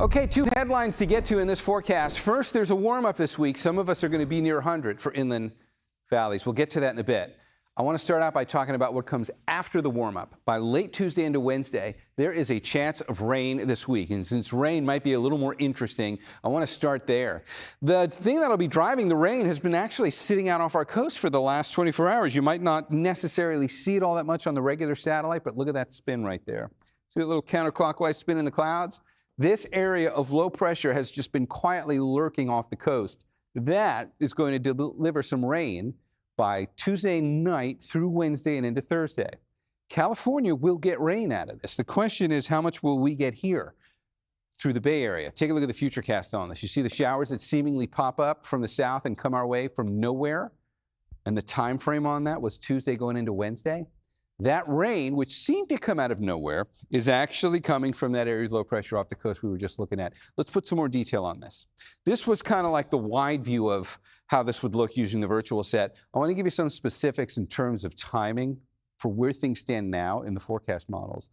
Okay, two headlines to get to in this forecast. First, there's a warm-up this week. Some of us are going to be near 100 for inland valleys. We'll get to that in a bit. I want to start out by talking about what comes after the warm-up. By late Tuesday into Wednesday, there is a chance of rain this week. And since rain might be a little more interesting, I want to start there. The thing that'll be driving the rain has been actually sitting out off our coast for the last 24 hours. You might not necessarily see it all that much on the regular satellite, but look at that spin right there. See that little counterclockwise spin in the clouds? This area of low pressure has just been quietly lurking off the coast. That is going to deliver some rain by Tuesday night through Wednesday and into Thursday. California will get rain out of this. The question is, how much will we get here through the Bay Area? Take a look at the futurecast on this. You see the showers that seemingly pop up from the south and come our way from nowhere? And the time frame on that was Tuesday going into Wednesday. That rain, which seemed to come out of nowhere, is actually coming from that area of low pressure off the coast we were just looking at. Let's put some more detail on this. This was kind of like the wide view of how this would look using the virtual set. I want to give you some specifics in terms of timing for where things stand now in the forecast models.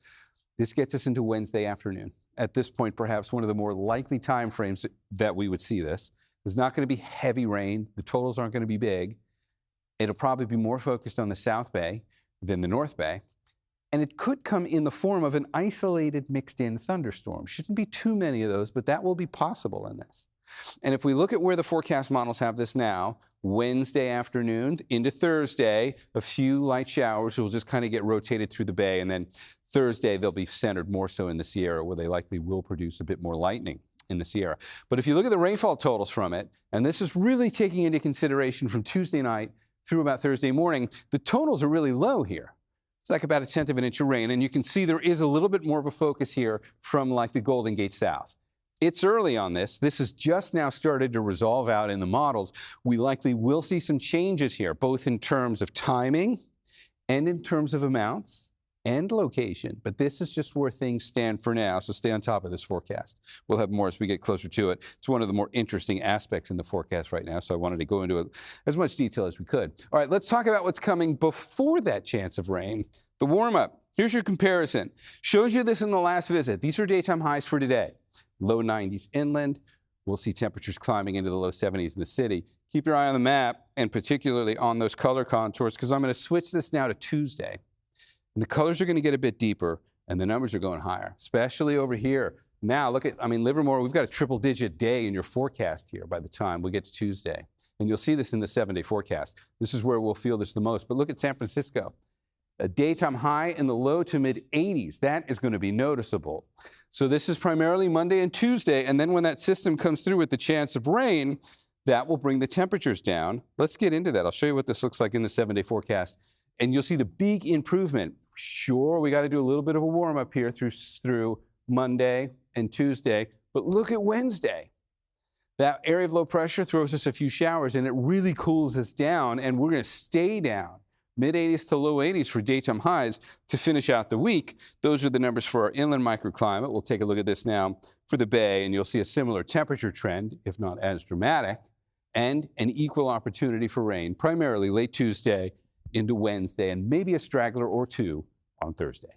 This gets us into Wednesday afternoon. At this point, perhaps one of the more likely time frames that we would see this. There's not going to be heavy rain. The totals aren't going to be big. It'll probably be more focused on the South Bay than the North Bay, and it could come in the form of an isolated mixed-in thunderstorm. Shouldn't be too many of those, but that will be possible in this. And if we look at where the forecast models have this now, Wednesday afternoon into Thursday, a few light showers will just kind of get rotated through the bay, and then Thursday they'll be centered more so in the Sierra, where they likely will produce a bit more lightning in the Sierra. But if you look at the rainfall totals from it, and this is really taking into consideration from Tuesday night through about Thursday morning, the totals are really low here. It's like about 1/10 of an inch of rain, and you can see there is a little bit more of a focus here from like the Golden Gate South. It's early on this. This has just now started to resolve out in the models. We likely will see some changes here, both in terms of timing and in terms of amounts and location. But this is just where things stand for now, so stay on top of this forecast. We'll have more as we get closer to it. It's one of the more interesting aspects in the forecast right now, so I wanted to go into it as much detail as we could. All right, let's talk about what's coming before that chance of rain. The warm-up. Here's your comparison. Shows you this in the last visit. These are daytime highs for today. Low 90s inland. We'll see temperatures climbing into the low 70s in the city. Keep your eye on the map, and particularly on those color contours, because I'm going to switch this now to Tuesday. And the colors are going to get a bit deeper, and the numbers are going higher, especially over here. Now, look at, Livermore, we've got a triple-digit day in your forecast here by the time we get to Tuesday. And you'll see this in the 7-day forecast. This is where we'll feel this the most. But look at San Francisco. A daytime high in the low to mid-80s. That is going to be noticeable. So this is primarily Monday and Tuesday, and then when that system comes through with the chance of rain, that will bring the temperatures down. Let's get into that. I'll show you what this looks like in the 7-day forecast. And you'll see the big improvement. Sure, we got to do a little bit of a warm-up here through Monday and Tuesday, but look at Wednesday. That area of low pressure throws us a few showers, and it really cools us down, and we're going to stay down mid-80s to low 80s for daytime highs to finish out the week. Those are the numbers for our inland microclimate. We'll take a look at this now for the Bay, and you'll see a similar temperature trend, if not as dramatic, and an equal opportunity for rain, primarily late Tuesday into Wednesday, and maybe a straggler or two on Thursday.